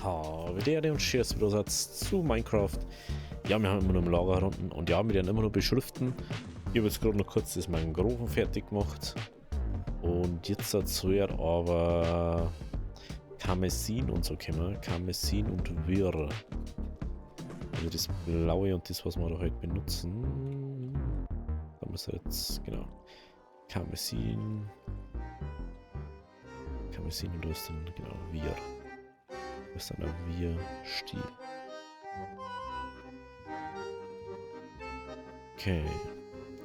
Hallo und Cheers Zusatz zu Minecraft. Ja, wir haben immer noch im Lager unten und ja, wir werden immer noch beschriften. Ich habe jetzt gerade noch kurz das Mangroven fertig gemacht. Und jetzt soll er aber Karmesin und so kommen. Karmesin und Wirr. Also das Blaue und das, was wir da heute benutzen. Da müssen wir jetzt, genau. Karmesin. Karmesin und da ist dann, genau, Wirr. Das ist dann ein Wir-Stil. Okay.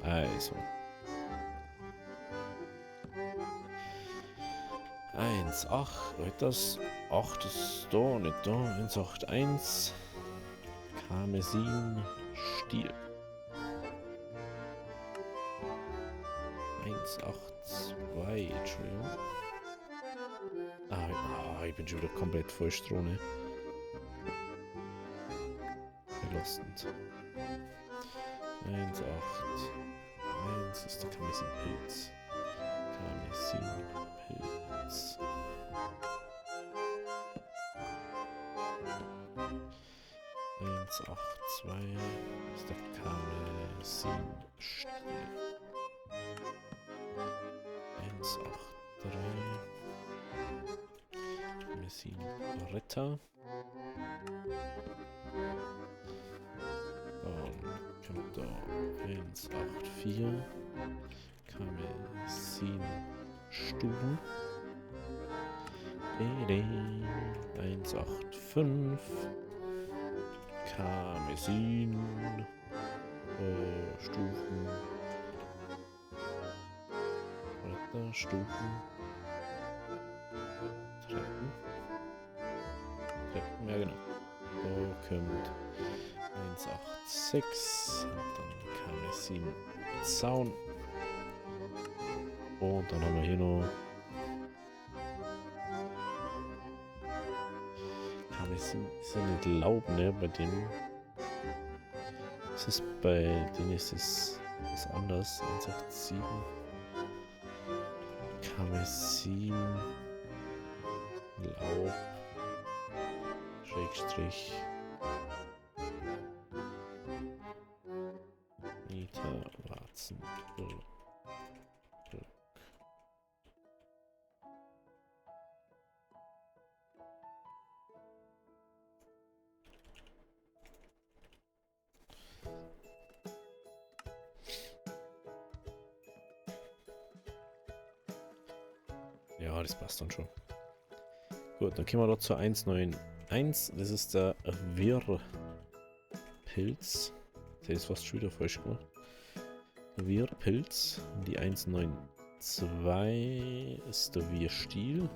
Also. 1,8. Das 8 ist da, nicht da. 1,8,1. Karmesin Stil. 1,8,2. Entschuldigung. Ich bin schon wieder komplett falsch dran. Belastend. 1,8,1 ist der Karmesin Pilz. Karmesin Pilz. 1,8,2 ist der Karmesin Stil. 1,8,3 Karmesin Ritter. Dann kommt da 1,8,4 Karmesin Stuben. 1,8,5 Karmesin Stufen. Weiter Stufen. Treppen. Ja genau. Da kommt 1,8,6. Dann Karmesin Zaun. Und dann haben wir hier noch Karmesin ist ja nicht Laub, ne? Bei dem. Das ist bei denen ist es was anderes. 1,8,7. Karmesin Laub. Schrägstrich. Meter Warzen. Ja, das passt dann schon. Gut, dann kommen wir da zur 1,9,1. Das ist der Wirrpilz. Der ist fast schon wieder falsch gemacht. Wirrpilz. Die 1,9,2 ist der Wirrstil.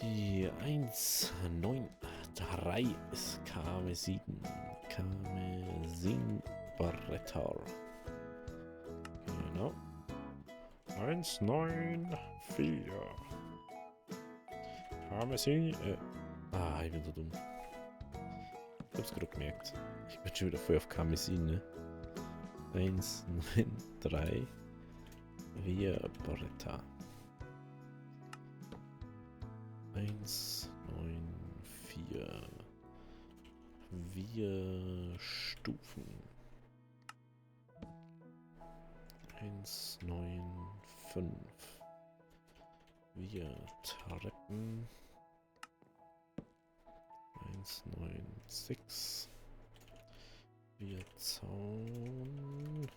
Die 1,9,3 ist Karmesin. Karmesin Bretter. Genau. 1,9,4. Karmesin. Ich bin so dumm. Ich hab's gerade gemerkt. Ich bin schon wieder voll auf Karmesin, ne? 1,9,3. Bretter. 1,9,4 Stufen. 1,9,5 Treppen. 1,9,6 Zaun.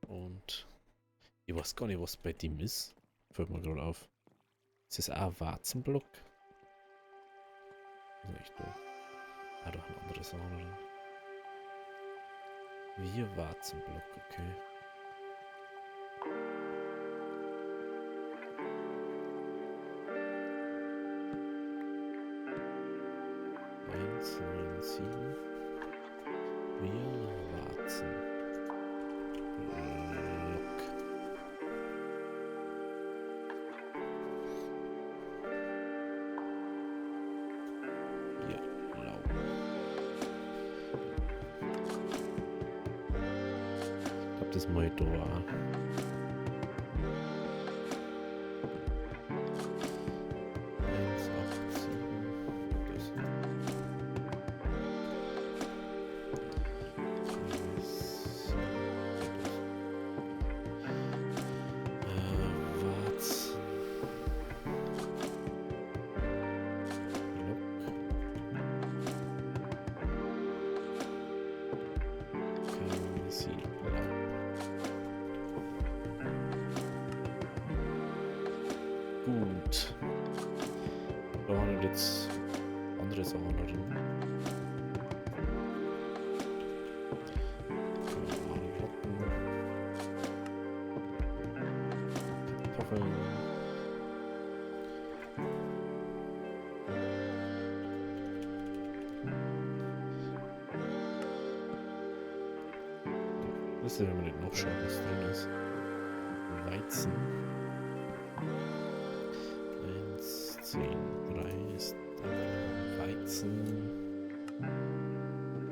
Und ich weiß gar nicht, was bei dem ist. Fällt mir gerade auf. Ist das auch ein Warzenblock? Das ist echt doof. Doch ein anderes Sachen. Wir Warzenblock, okay. Wir Warzen. Block. Hier, blau. Ich glaube, das mache ich da auch. Gut. Da haben wir jetzt andere Sachen drin. Kartoffeln. Das ist ja, wenn man nicht noch schaut, was drin ist. Weizen. 1, 10, 3 ist Weizen. Dann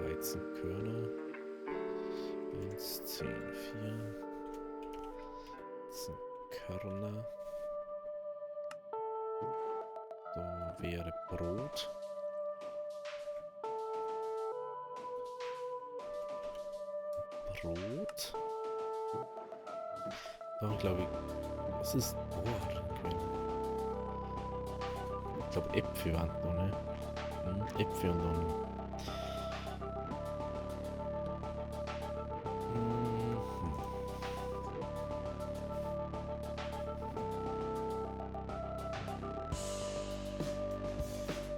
Weizenkörner. 1, 10, 4. Weizenkörner. Da wäre Brot. Brot. Da glaube ich, was ist ich glaube Äpfel waren noch, ne? Äpfel und dann.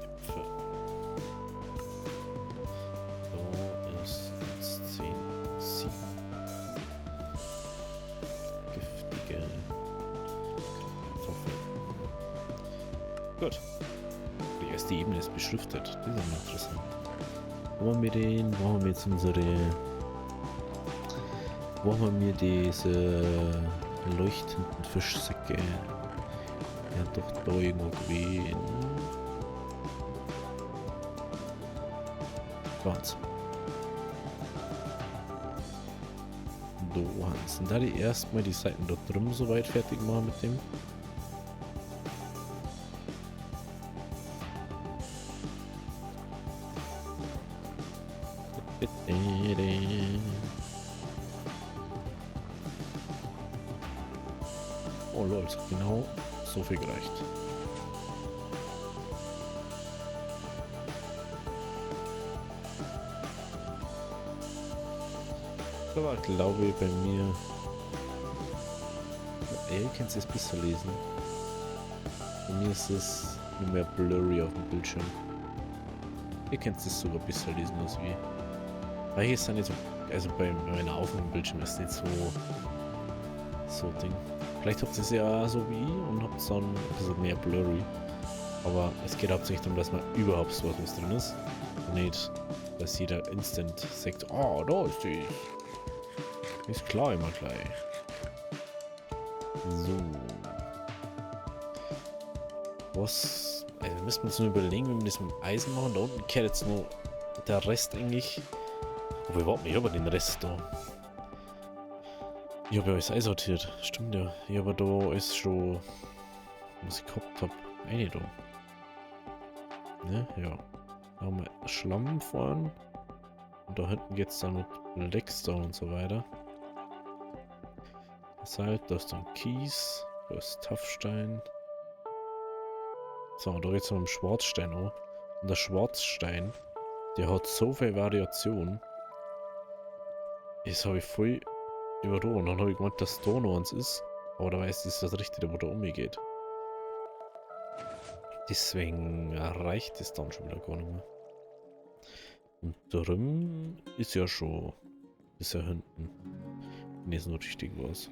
Äpfel. Da ist jetzt 10, 7. Giftige Kartoffeln. Gut. Die erste Ebene ist beschriftet. Das ist ja mal interessant. Wo haben wir den? Wo haben wir jetzt unsere. Wo haben wir diese leuchtenden Fischsäcke? Ja, doch da irgendwo gewesen. Was? Da Hansen. Da die erstmal die Seiten dort drüben soweit fertig machen mit dem. Oh lol, es hat genau so viel gereicht. Aber glaube ich bei mir. Ihr könnt es besser lesen. Bei mir ist es nur mehr blurry auf dem Bildschirm. Ihr könnt es sogar besser lesen als wie. Weil hier ist dann nicht so. Also bei meiner Aufnahmebildschirm ist nicht so Ding. Vielleicht habt ihr es ja so wie ich und habt es dann ein bisschen mehr blurry. Aber es geht hauptsächlich darum, dass man überhaupt so was drin ist. Und nicht, dass jeder instant sagt, oh, da ist die. Ist klar immer gleich. So. Was. Also müssen wir uns nur überlegen, wie wir das mit dem Eisen machen. Da unten kehrt jetzt nur der Rest eigentlich. Obwohl, warte mal, ich habe den Rest da. Ich habe ja alles einsortiert. Stimmt ja. Ich habe da ist schon. Was ich gehabt habe. Eine da. Ne? Ja. Da haben wir Schlamm vorn. Und da hinten geht es dann mit Blackstone und so weiter. Salz, da ist dann Kies. Da ist Taffstein. So, da geht's noch um Schwarzstein an. Und der Schwarzstein, der hat so viel Variation. Das habe ich voll überall. Und dann habe ich gemeint, dass da noch eins ist. Aber da weiß ich, das Richtige, wo da umgeht. Deswegen reicht es dann schon wieder gar nicht mehr. Und drüben ist ja schon. Ist ja hinten. Wenn es nur richtig was.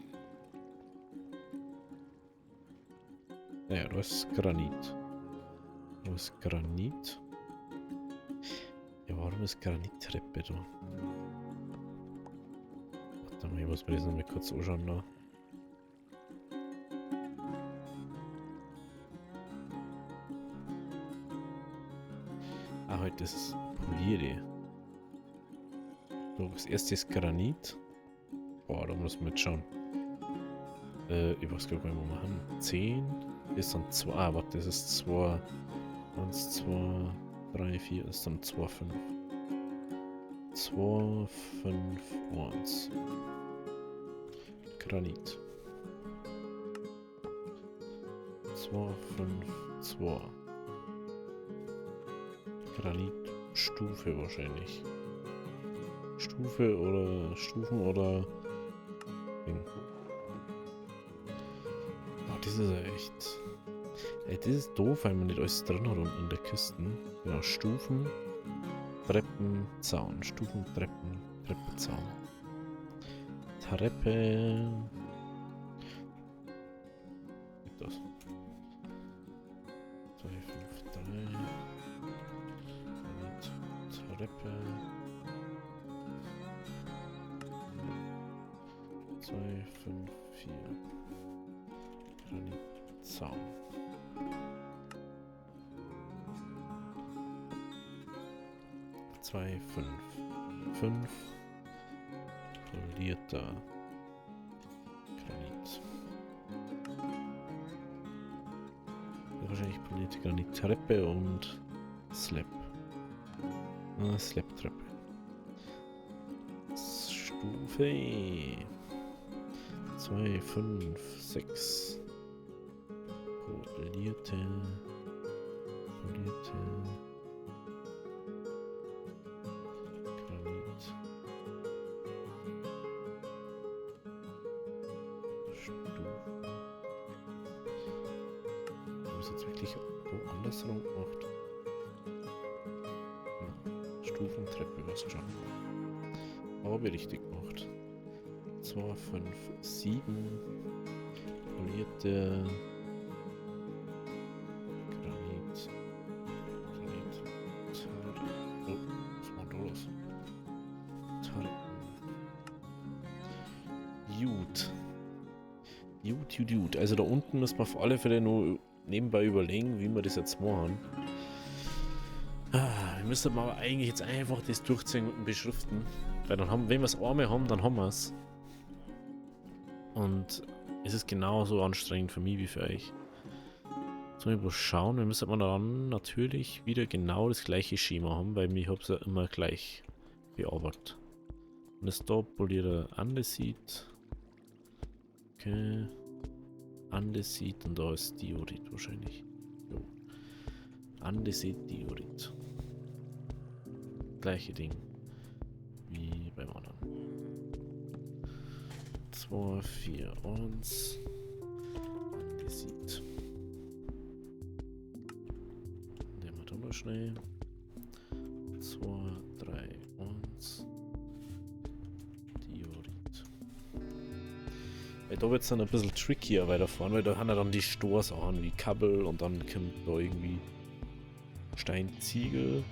Naja, da ist Granit. Da ist Granit. Ja, warum ist Granittreppe da? Warte mal, ich muss mir das noch mal kurz anschauen da. Ah, heute ist Poliere. So, das erste ist Granit. Boah, da muss man jetzt schauen. Ich weiß gar nicht, wo wir machen. 10 ist dann 2. Ah, warte, das ist 2. 1, 2, 3, 4 ist dann 2, 5. 2, 5, 1. Granit. 2, 5, 2. Granitstufe wahrscheinlich. Stufe oder Stufen oder Ding. das ist ja echt... Ey, das ist doof, weil man nicht alles drin hat unten in der Kiste. Genau, Stufen, Treppen, Zaun. Stufen, Treppen, Treppe, Zaun. Treppe... Das. 2, 5, 3. Treppe. 2, 5, 4. Granitzaun. 2, 5. 5. Polierter Granit. Wahrscheinlich polierte Granittreppe und Slab. Slab-Treppe. Stufe 2, 5, 6. Polierte Granit. Stufe. Ich muss jetzt wirklich andersrum gemacht. Stufentreppe, was schon. Aber richtig gemacht. 2, 5, 7. Polierte Granit. Oh, was war da los? Gut. Also da unten müssen wir auf alle Fälle nur nebenbei überlegen, wie wir das jetzt machen. Wir müssen aber eigentlich jetzt einfach das durchziehen und beschriften. Weil dann haben, wenn wir es einmal haben, dann haben wir es. Und es ist genauso anstrengend für mich wie für euch. Jetzt mal schauen, wir müssen aber dann natürlich wieder genau das gleiche Schema haben, weil ich habe es ja immer gleich bearbeitet. Und das da poliert Andesit. Okay. Andesit und da ist Diorit wahrscheinlich. Jo. Andesit, Diorit. Gleiche Ding wie beim anderen. 2, 4, 1. Andesit. Nehmen wir da mal schnell. 2, 3, 1. Diorit. Da wird es dann ein bisschen trickier weiterfahren, weil da haben wir dann die Storsachen wie Kabel und dann kommt da irgendwie Steinziegel,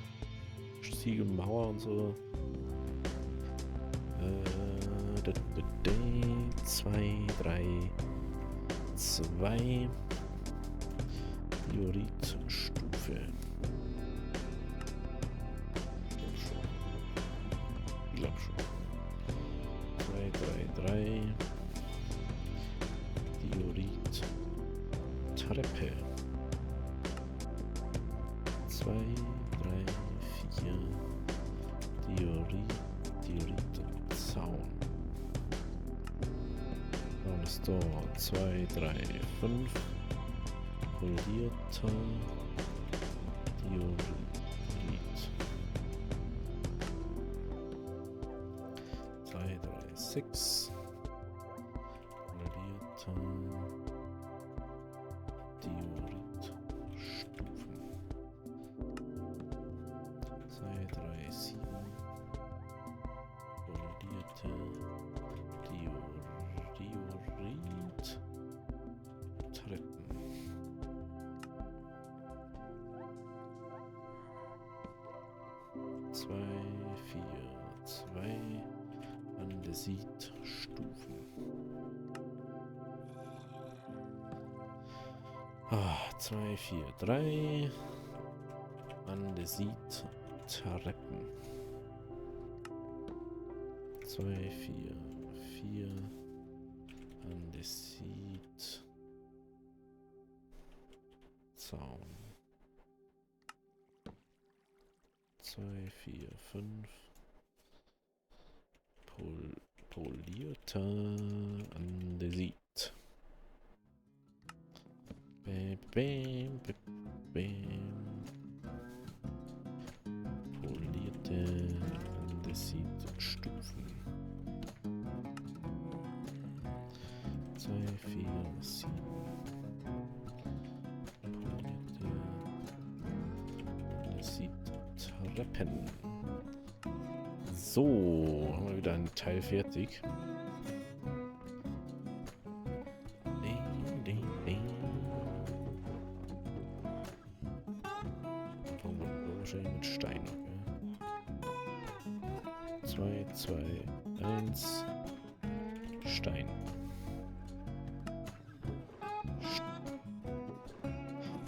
Ziegelmauer und so. 2, 3, 2. Dioritstufe. Ich glaube schon. 2, 3, 3. Diorit Treppe. 2, 3, 4. Diorit Zaun. Dann ist da 2, 3, 5. Polierter Diorit. 2, 3, 6. Polierter Dioritstufen. 2, 3, 7. Polierte Diorit-Treppen. 2, 4, 2. Andesit-Stufen. 2, 4, 3. Andesit-Treppen. 2, 4, 4. Andesit. Zaun. 2, 4, 5. Polierter Andesit. Bam, bam, bam. Polierte Andesit-Stufen. 2, 4, 7. Treppen. So, haben wir wieder einen Teil fertig. Wahrscheinlich mit Stein. Okay. 2, 2, 1. Stein.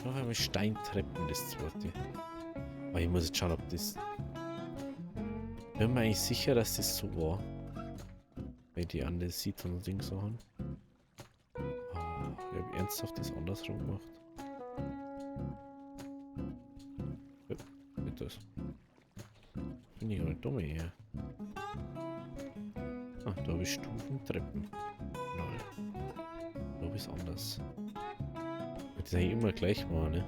Noch einmal Steintreppen, das zweite. Aber ich muss jetzt schauen, ob das... Bin mir eigentlich sicher, dass das so war. Weil die andere sieht und Ding so haben. Ah, ich habe ernsthaft das andersrum gemacht. Ja, geht das. Finde ich aber nicht dumm hier. Ah, da habe ich Stufentreppen. Nein. Da habe ich es anders. Das ist eigentlich immer gleich mal, ne?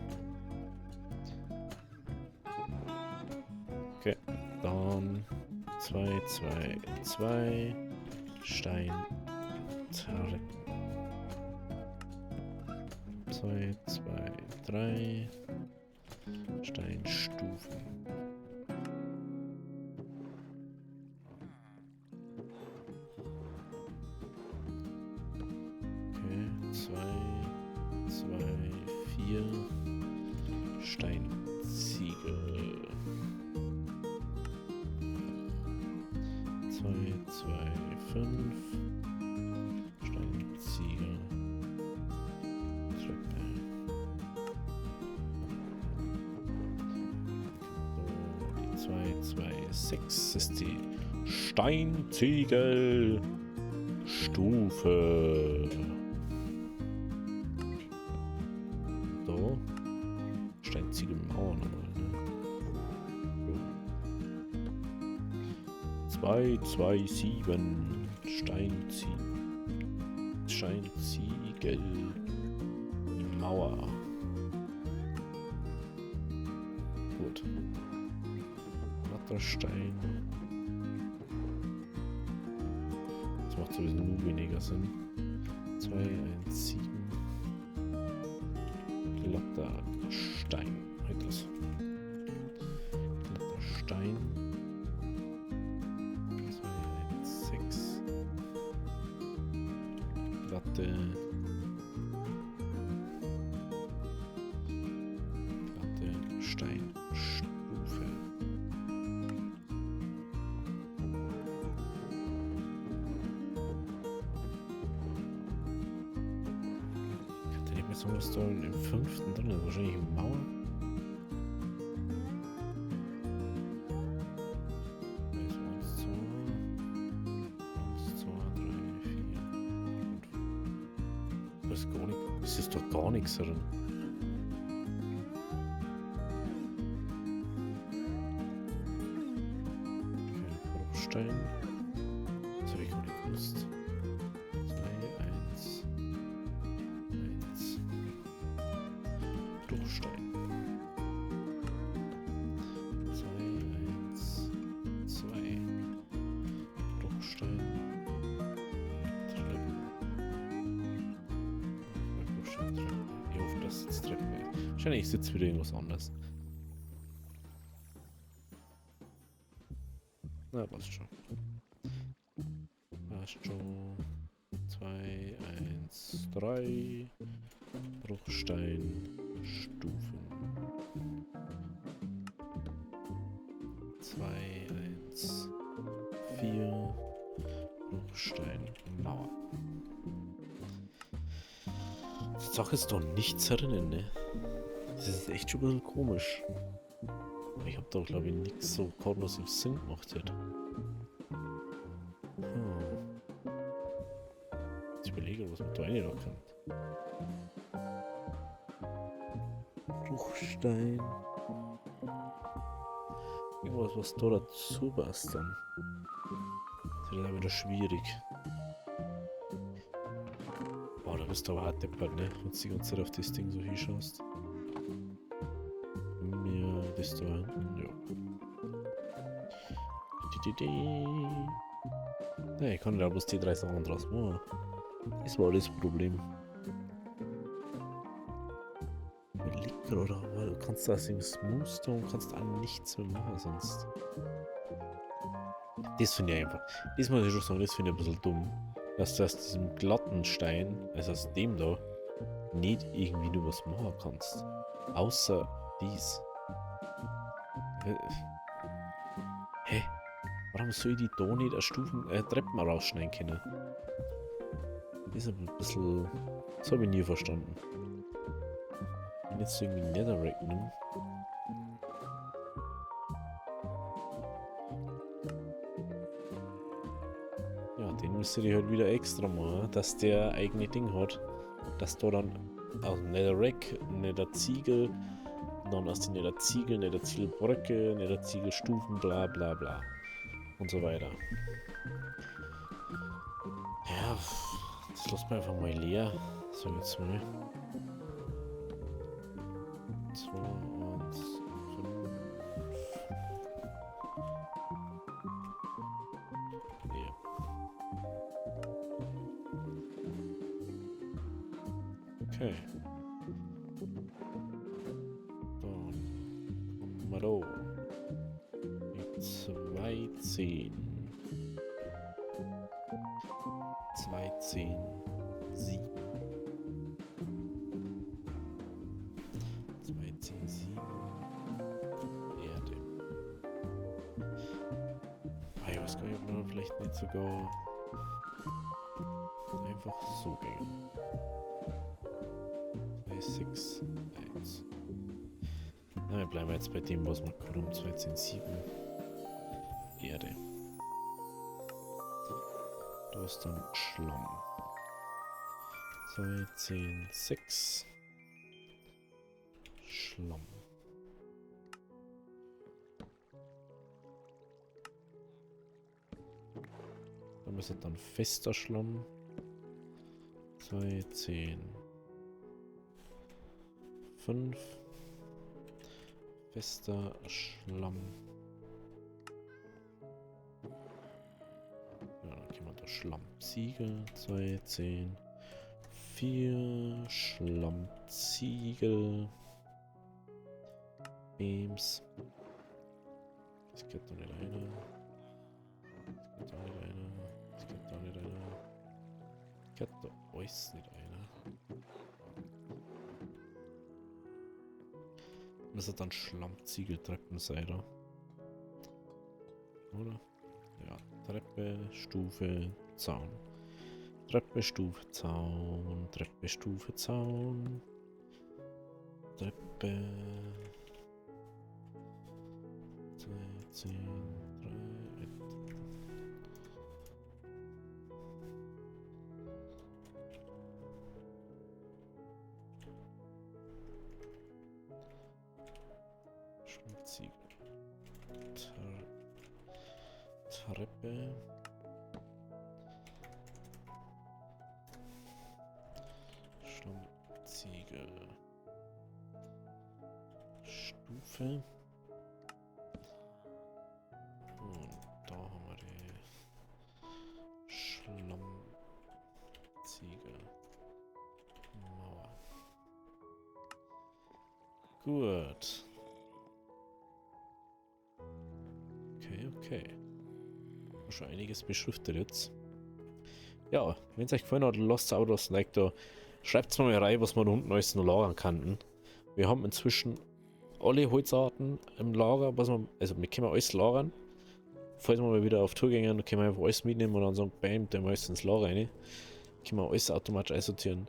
Okay, dann 2, 2, 2 Stein Treppen. 2, 2, 3 Steinstufen. Okay, 2, 2, 4 Steinziegel. 2, 2, 5 Steinziegel. Treppe. So, die 2, 2, 6 ist die Steinziegelstufe. So. Steinziegelmauer nochmal, ne? 2, 2, 7 Steinziegelmauer. Gut. Watterstein. Das macht sowieso nur weniger Sinn. 2, 1, 7 glatter Stein. Halt das. Glatter Stein. 2, 1, 6. Glatte. Glatte Steinstufe. Was da im 5. drin ist? Wahrscheinlich eine Mauer. Also 1, 2, 3, 4, 5. Das ist gar nicht. Es ist doch gar nichts drin. Okay, Bruchstein. Das habe ich gar nicht gewusst. 2, 1. Bruchstein. 2, 1, 2. Bruchstein. Treppen. Bruchstein, Treppe. Ich hoffe, dass es Treppen ist. Wahrscheinlich sitzt wieder irgendwas anderes. Na, passt schon. Passt schon. 2, 1, 3. Bruchsteinstufen. 2, 1, 4. Bruchsteinmauer. Die Sache ist doch nichts drinnen, ne? Das ist echt schon ein bisschen komisch. Ich hab da, glaube ich, nichts so kornlos im Sinn gemacht hat. Ich überlege, was man da rein kann. Bruchstein. Irgendwas, was da dazu passt dann. Das ist dann wieder schwierig. Boah, da bist du aber hart deppert, ne? Wenn du die ganze Zeit auf das Ding so hinschaust. Mir das da hinten, ja. Ne, ich kann ja bloß die 3 Sachen draus machen. Das war das Problem. Überlegt Oder aber du kannst das im Smoothstone kannst auch nichts mehr machen sonst. Das finde ich einfach. Das muss ich schon sagen, das finde ich ein bisschen dumm. Dass du aus diesem glatten Stein, also aus dem da, nicht irgendwie nur was machen kannst. Außer dies. Hä? Warum soll ich die da nicht als Treppen rausschneiden können? Das ist ein bisschen. Das habe ich nie verstanden. Wenn jetzt irgendwie Netherrack nimmt. Ja, den müsste ich halt wieder extra machen, dass der eigene Ding hat. Dass da dann aus dem Netherrack, Netherziegel, dann aus den Netherziegel, Netherziegelbröcke, Netherziegelstufen, bla bla bla. Und so weiter. Ja, das lässt man einfach mal leer. So, jetzt mal. 2, 1, 5. Nee. Okay. Dann kommen wir da. Die 2 10. 2 10 7. 2 10 7. Erde. Ich weiß gar nicht, ob man vielleicht nicht sogar einfach so gehen. 2 6 1. Na, wir bleiben jetzt bei dem, was wir können. 2 10 7. Erde. Da ist dann Schlamm. 2 10 6. Schlamm. Dann ist es dann fester Schlamm. 2 10 5. Fester Schlamm. Ja, dann gehen wir da Schlammziegel. 2 10 4. Schlammziegel. Beams. Das geht doch nicht rein. Das geht da nicht rein. Das geht da nicht rein. Geht da alles nicht rein. Muss dann Schlammziegeltreppen sein, oder? Ja, Treppe, Stufe, Zaun. Treppe, Stufe, Zaun. Treppe, Stufe, Zaun. Treppe. 2, 10, 3, 1. Schlammziegel. Treppe. Schlammziegel. Stufe. Und da haben wir die Schlammziegel. Mauer. Gut. Okay. Schon einiges beschriftet jetzt. Ja, wenn es euch gefallen hat, lasst auch das Like da. Schreibt es mal rein, was man da unten alles noch lagern kann. Wir haben inzwischen alle Holzarten im Lager, also wir können alles lagern. Falls wir mal wieder auf Tour gehen, dann können wir einfach alles mitnehmen und dann sagen, bam, der meist ins Lager rein. Können wir alles automatisch einsortieren.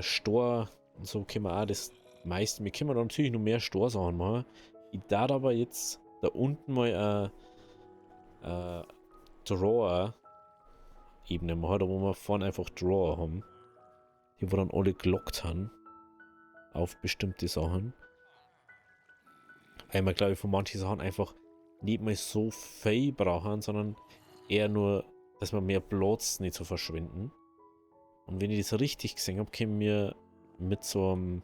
Stor und so können wir auch das meiste. Wir können dann natürlich noch mehr Storsachen machen. Ich darf aber jetzt da unten mal Drawer-Ebene machen, da wo wir vorne einfach Drawer haben. Die wo dann alle gelockt haben. Auf bestimmte Sachen. Einmal glaube ich von manchen Sachen einfach nicht mal so viel brauchen, sondern eher nur, dass wir mehr Platz nicht so verschwinden. Und wenn ich das richtig gesehen habe, können wir mit so einem,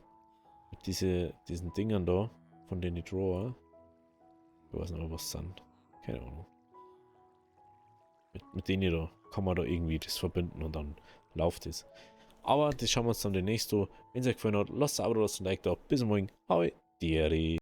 mit diesen Dingern da, von den Drawer, ich weiß nicht mehr was sind, keine Ahnung. Mit denen da kann man da irgendwie das verbinden und dann läuft es. Aber das schauen wir uns dann demnächst an. Wenn es euch gefallen hat, lasst ein Abo, lasst ein Like da. Bis morgen. Hoi, Deri.